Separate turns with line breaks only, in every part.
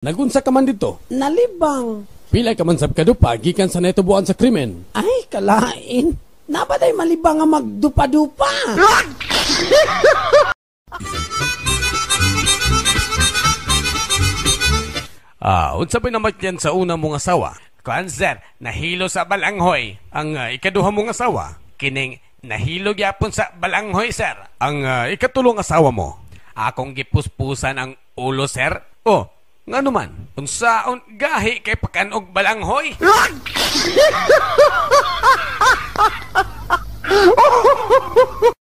Nagunsa ka man dito.
Nalibang.
Pila ka man sab kadupa gikan sa natubuan sa krimen.
Ay, kalain. Nabaday malibang nga magdupa-dupa.
Unsa ba naman yan sa una mong asawa?
Kuan sir, nahilo sa balanghoy.
Ang ikaduha mong asawa?
Kining nahilo gyapon sa balanghoy sir.
Ang ikatulong asawa mo?
Akong gipuspusan ang ulo sir.
Oh, nga naman.
Unsaon gahi kay pakanog balanghoy?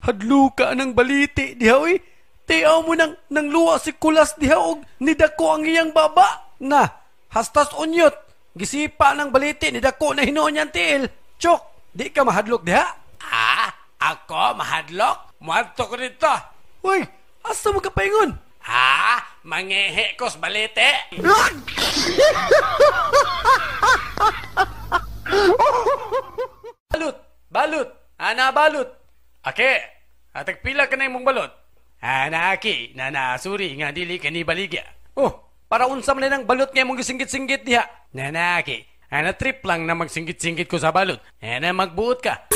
Hadlo ka ng baliti diha oy. Tiyaw mo nang luwa si kulas diha og nidako ang iyang baba. Na, hastas unyot. Gisipa ng baliti nidako na hinuon niyang tiil. Chok, di ka mahadlok diha?
Ako mahadlok? Muadto ko dito.
Uy, asa mo kapaingon?
Mangehe ko sa balite.
Balot. Ana balot.
Ake, atagpila ka na imong balot. Aki, suri nga dili ka ni baligya.
Oh, para unsa man lang balot nga imong gisinggit-singgit diha.
Aki, trip lang na magsinggit-singgit ko sa balot. Magbuot ka.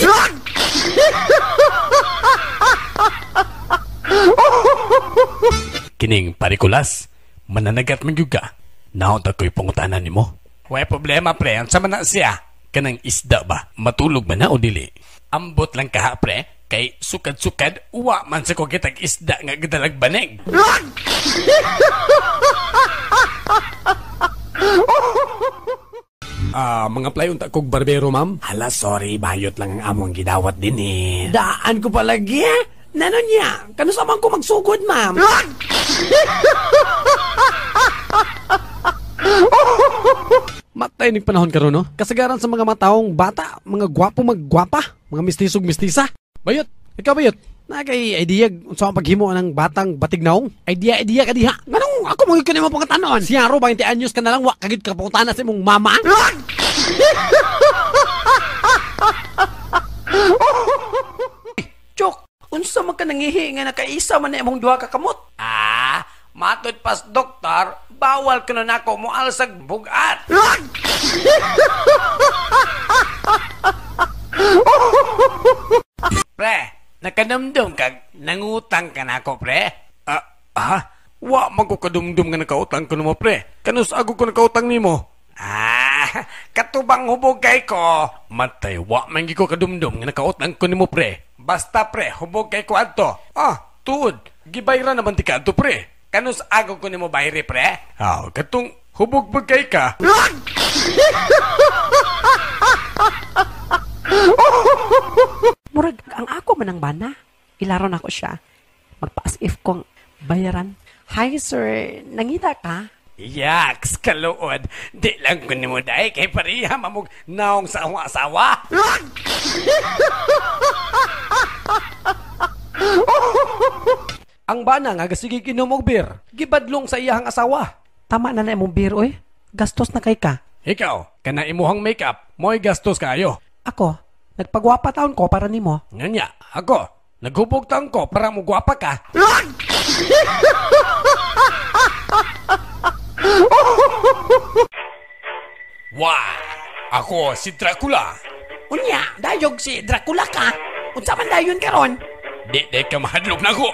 Kining parikulas, mananagat man gyud ka. Naon ta ko'y pangutanan nimo.
Way problema pre, unsa man na siya?
Kanang isda ba? Matulog ba na o dili?
Ambot lang ka pre, kay sukad-sukad uwa man sa ko kitag isda nga gadalag banig.
Mga play unta kog barbero ma'am.
Hala, sorry, bayot lang ang among gidawat din eh.
Daan ko palagi eh. Nanon niya? Kano sa man ko magsugod, ma'am?
Matay ning panahon karon no. Kasagaran sa mga mataong bata, mga gwapo maggwapa, mga mistisog-mistisa. Bayot, ikaw bayot. Nakay idea unsa ang paghimo ng batang batignaong? Idea ka diha.
Nganong ako mo kanimo pangatanon?
Si Aro 20 anyos ka na lang wa kagid ka pangutana sa imong mama.
Chok, unsa man ka nangihi nga nakaisa man na imong duha ka kamot?
Matod pas doktor, bawal ka na nako mo alsag bugat. Pre, nakadumdum kag nangutang ka na ako, pre?
Wa man ko kadumdum nga nakautang ko nimo pre. Kanus ako ko nakautang nimo?
Katubang hubog kay ko.
Matay, wa man gi ko kadumdum nga nakautang ko nimo pre.
Basta pre, hubog kay ko adto.
Tuod, gibayra naman ti kadto pre.
Kanus ako ko nimo bayri pre?
Katong hubog bagay ka.
Murag, ang ako man ang bana. Ilaron ako siya. Magpa-as if kong bayaran. Hi sir, nangita ka?
Yaks, kaluod. Di lang ko nimo dahi kay pariha mamug naong sa akong asawa.
Ang bana nga gasigi inom og beer. Gibadlong sa iyahang asawa.
Tama na imong beer, oy. Gastos na kay ka.
Ikaw, kana imuhang makeup, mo'y gastos kaayo.
Ako, nagpagwapa taon ko para nimo.
Nganya, ako, naghubog taon ko para mo gwapa ka.
Ako si Dracula.
Unya, dayog si Dracula ka. Unsa man dayon karon?
Di ka mahadlok na ko.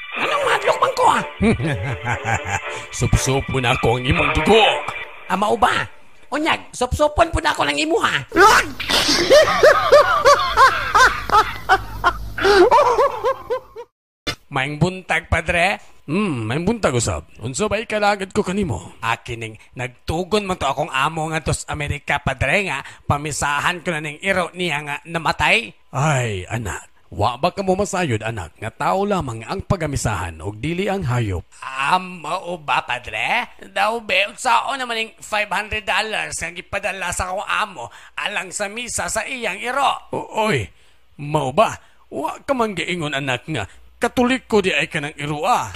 Anong madlok man ko
Sup-supo na ako ang imong dugo.
Mao ba? Unyag, sup-supon po na ako ng imuha.
Maing buntag, padre.
May buntag usab. Unsa ba ikalagad ko kanimo?
Akining nagtugon man to akong amo nga tos Amerika, padre, nga pamisahan ko na ning iro niya nga namatay.
Ay, anak. Wa ba ka mo masayod, anak, nga tao lamang ang pagamisahan og dili ang hayop?
Mao ba, padre? Daw be, saan naman yung $500 nga gipadala sa akong amo alang sa misa sa iyang iro?
Oy, mao ba? Wa ka man giingon, anak, nga Katolik ko di ay ka ng irua.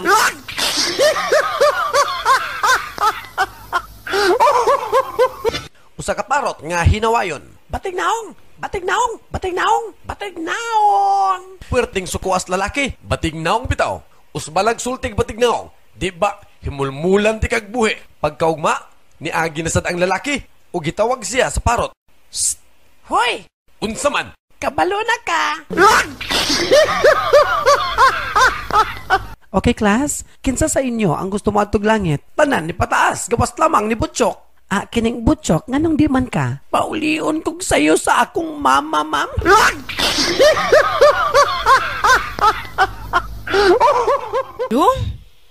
Usa ka parot nga hinawayon.
Batignaong! Batignaong! Batignaong! Batignaong!
Puwerteng sukuas lalaki. Batignaong bitaw. Usbalag sultig batignaong. Di ba, himulmulan ti kagbuhi. Pagkaugma, niagi na sad ang lalaki, o gitawag siya sa parot.
Hoy!
Unsa man?
Kabalo na ka!
Okay, class? Kinsa sa inyo ang gusto mo atog langit?
Tanan ni pataas, gawas lamang ni Butchok.
Kining butchok, nganong di man ka?
Paulion kog sayo sa akong mama, ma'am.
Yung?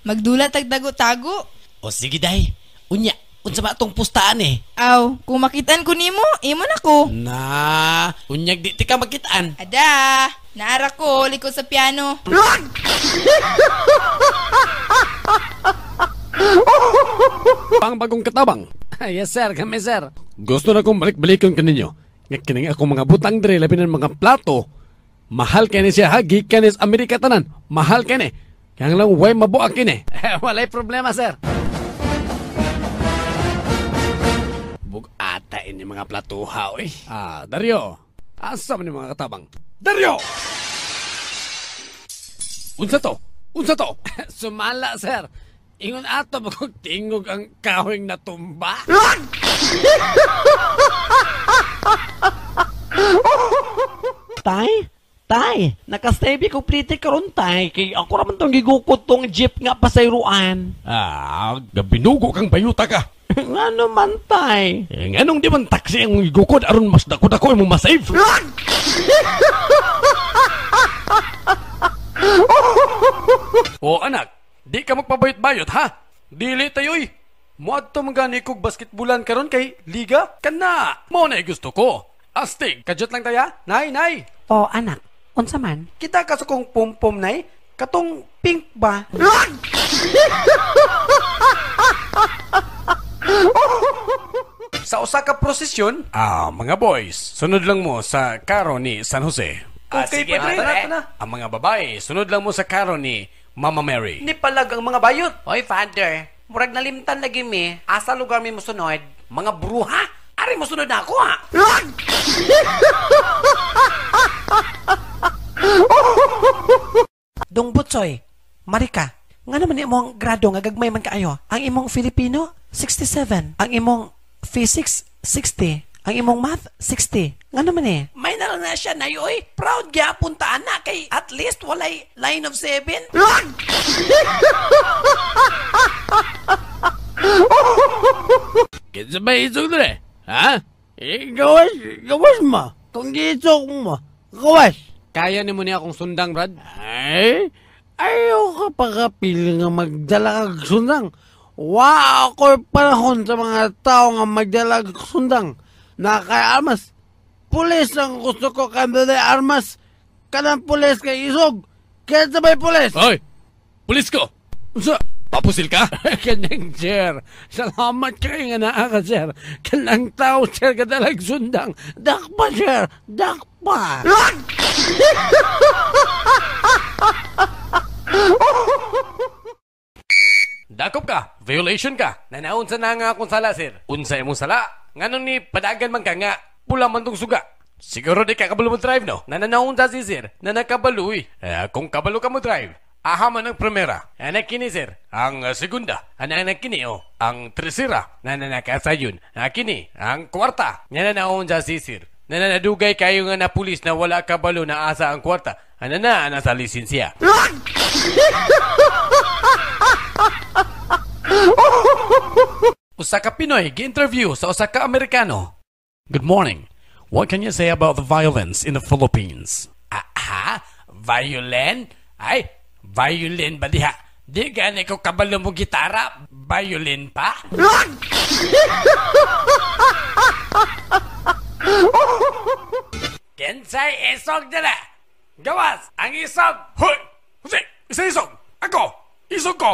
Magdula tagtago-tago?
O sige day, unya, unsa ba tong pustaan eh?
Aw, kung makitaan ko nimo, imo na ko.
Na, unyag di ka makitaan.
Ada, naara ko, likod sa piano.
Pang bagong katabang. Yes sir, kami sir. Gusto na kong balik-balikon kaninyo. Nga kining ako mga butang dre, labi ng mga plato. Mahal kani siya ha, gikan is Amerika tanan. Mahal kani. Kaya lang way mabuak kini. Walay problema sir. Bugata ini mga plato ha, oy. Dario. Asa man ni mga katabang? Dario! Unsa to? Unsa to? Sumala sir. Ingon ato magtingog ang kahoyng natumba.
Tay, nakastebi ko plite karon tay, kay ako raman tong gigukot tong jeep nga pasayruan.
Gabinugo kang bayuta ka.
Ano man tay?
Nganong di man taksi ang igukod aron mas dako-dako mo masave?
O anak, di ka magpabayot-bayot ha? Dili tayo'y. Muadto magani kog basketbulan karon kay liga? Kana, mo na gusto ko. Astig, kadyot lang taya? Nay.
O anak, unsa man?
Kita ka sa kong pom-pom nay, katong pink ba? Sa usa ka prosesyon,
Mga boys, sunod lang mo sa karo ni San Jose.
okay
sige,
pa rin.
pare.
Ang mga babae, sunod lang mo sa karo ni Mama Mary.
Ni palag ang mga bayot.
Hoy, father, murag nalimtan lagi mi. Asa lugar mi musunod? Mga bruha? Ari musunod na ako ha?
Dong Butsoy, Marika, nga naman imong grado nga gagmay man kaayo. Ang imong Filipino, 67. Ang imong Physics, 60. Ang imong Math, 60. Nga naman eh.
May nalang na siya na yoy. Proud gya puntaan na kay at least walay line of 7.
Kinsa ba isog dre? Ha?
Gawas ma. Kung gitsok mo, gawas.
Kaya ni mo niya akong sundang, Brad?
Ay, ayaw ka pagkapili nga magdala kag sundang. Wa ako'y panahon sa mga tao nga magdala kag sundang. Na kay armas. Pulis ang gusto ko kanday armas. Kanang pulis kay isog. Kaya sabay pulis.
Hoy! Pulis ko!
Sa,
Papusil ka?
kanang sir. Salamat kayo nga naa ka sir. Kanang tao sir kadalag sundang. Dakpa sir. Dakpa.
Dakop ka! Violation ka!
Nanaon sa na nga akong sala, sir.
Unsa imong sala? Nganong ni padagan man ka nga, pula man tong suga. Siguro di ka kabalo mo drive, no?
Nananaon sa si sir.
Nanakabalo eh. Kung kabalo ka mo drive, aha man ang primera. Anak kini, sir. Ang segunda. Anak kini, oh. Ang tercera. Nananakasa yun. Kini, ang kwarta. Nananaon sa si sir. Nananadugay kayo nga na pulis na wala kabalo na asa ang kwarta. Ana sa lisensya.
Usa ka Pinoy gi-interview sa usa ka Amerikano.
Good morning. What can you say about the violence in the Philippines?
Violin? Ay, violin ba diha? Di gani ko kabalo mo gitara. Violin pa? Kensay isog dala. Gawas, ang isog.
Hoy! Jose! Isa isog! Ako! Isog ko!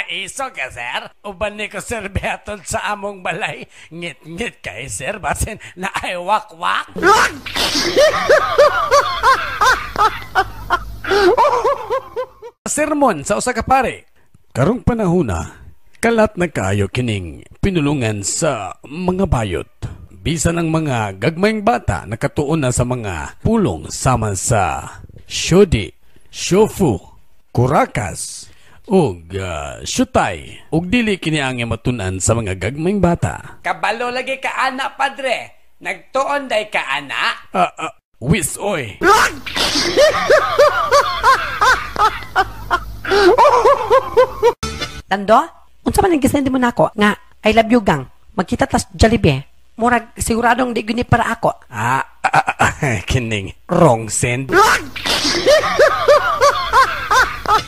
Isog ka, sir? Uban ni ko, sir, behatod sa among balay. Ngit-ngit kay, sir, basin na ay wak-wak.
Sermon sa usa ka pare. Karong panahona, kalat na kayo kining pinulungan sa mga bayot. Bisan ang mga gagmayng bata nakatuon na sa mga pulong sama sa Shodi, Shofu, Kurakas, Og syutay. Og dili kini ang matunan sa mga gagmayng bata.
Kabalo lagi ka ana, padre. Nagtuon day ka ana.
Wis oy.
Tando, unsa man ang gisend mo nako nga I love you gang. Magkita tas Jollibee. Murag siguradong di guni para ako.
Kining wrong send.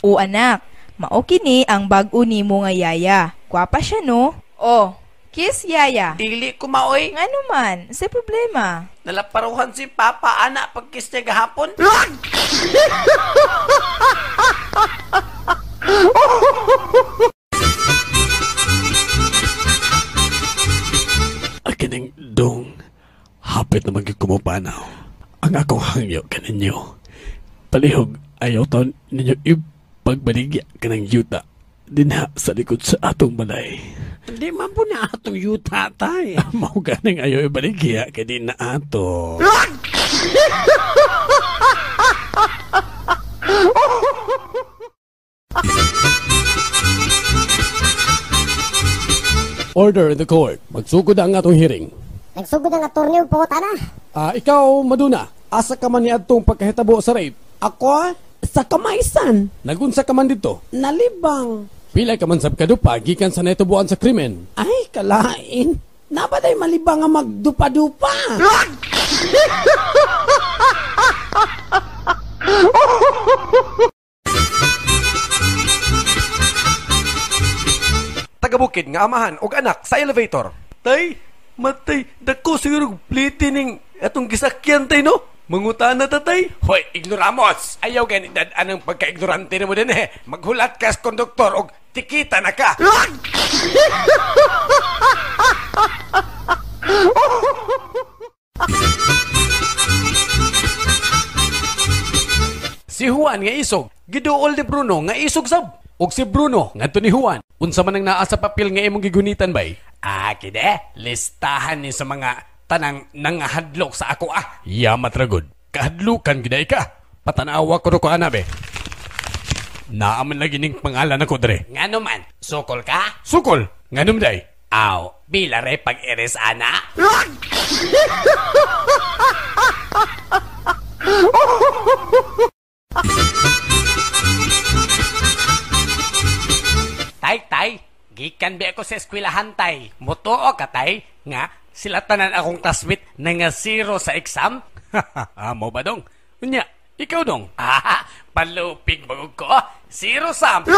O anak, mao kini ang bag-o nimo nga yaya. Gwapa siya no? Oh, kiss yaya.
Dili ko maoy.
Ngano man, sa problema.
Nalaparuhan si Papa ana pagkiss niya gahapon.
Kining dong. Hapit na magkikumupanaw. Ang akong hangyo kaninyo. Palihog ayaw taon ninyo ipagbaligya kanang yuta. Dinha sa likod sa atong balay.
Hindi man po na atong yuta tay.
Mao ganing ayaw ibaligya kay di na ato. Order in the court. Magsugod ang atong hearing.
Nagsugod ang attorney po na.
Ikaw, Maduna, asa ka man ni atong pagkahitabo sa rape?
Ako sa kamaysan,
Nagunsa ka man dito?
nalibang.
Pila ka man sab kadupa gikan sa natubuan sa krimen.
Ay, kalain. Nabaday malibang nga magdupa-dupa.
Tagabukid nga amahan og anak sa elevator.
Tay, matay, dako siguro pliti ning atong gisakyan tay no? Mangutana ta tay.
Hoy, ignoramos! Ayaw ganit anong pagka-ignorante na mo din eh. Maghulat ka sa konduktor og tikita na ka.
Si Juan nga isog, giduol ni Bruno nga isog sab. Og si Bruno ngadto ni Juan, unsa man ang naa sa papel nga imong gigunitan bay?
Kide, listahan ni sa mga tanang nangahadlok sa ako
Yamat ragod. Kahadlukan giday ka. Patanawa ko ro ko anabe. Naaman lagi ning pangalan ako dre.
Ngano man, sukol ka?
Sukol, nganum day?
Aw, bilare pag-eres ana? Tay, gikan bi ako sa eskwelahan tay. Mutuo ka tay, nga sila tanan akong classmate na nga zero sa exam.
Mo ba dong? Unya, ikaw dong.
Palupig bagog ko. Zero sam.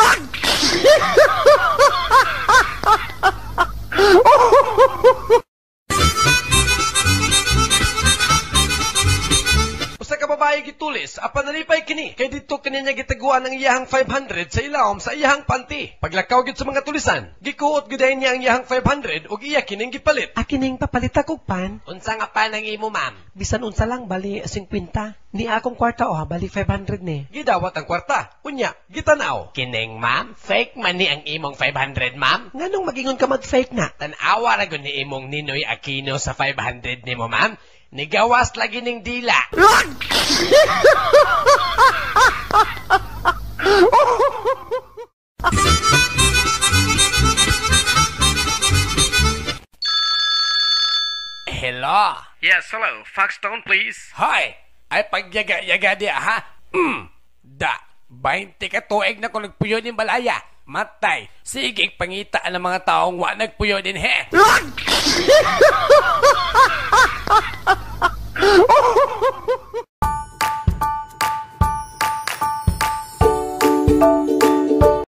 Usa ka babae gitulis, apan nalipay kini. Kay dito kaninya gitaguan ang iyahang 500 sa ilawom sa iyahang panty. Paglakaw gid sa mga tulisan, gikuot gyud niya ang iyahang 500 ug iya kining gipalit.
Akining papalit ako pan.
Unsa nga pa nang imo, ma'am?
Bisan unsa lang bali 50. Ni akong kwarta bali 500 ni.
Gidawat ang kwarta. Unya, gitanaw.
Kining, ma'am? Fake man ni ang imong 500, ma'am?
Nganong magingon ka mag-fake na?
Tanawa ra gud ni imong Ninoy Aquino sa 500 nimo, ma'am. Nigawas lagi ning dila. Hello?
Yes, hello. Foxstone, please.
Hoy! Ay pagyaga-yaga di ha? Da, 20 ka tuig na kung nagpuyo din balaya. Matay, sige pangita ang mga taong wa nagpuyo din he.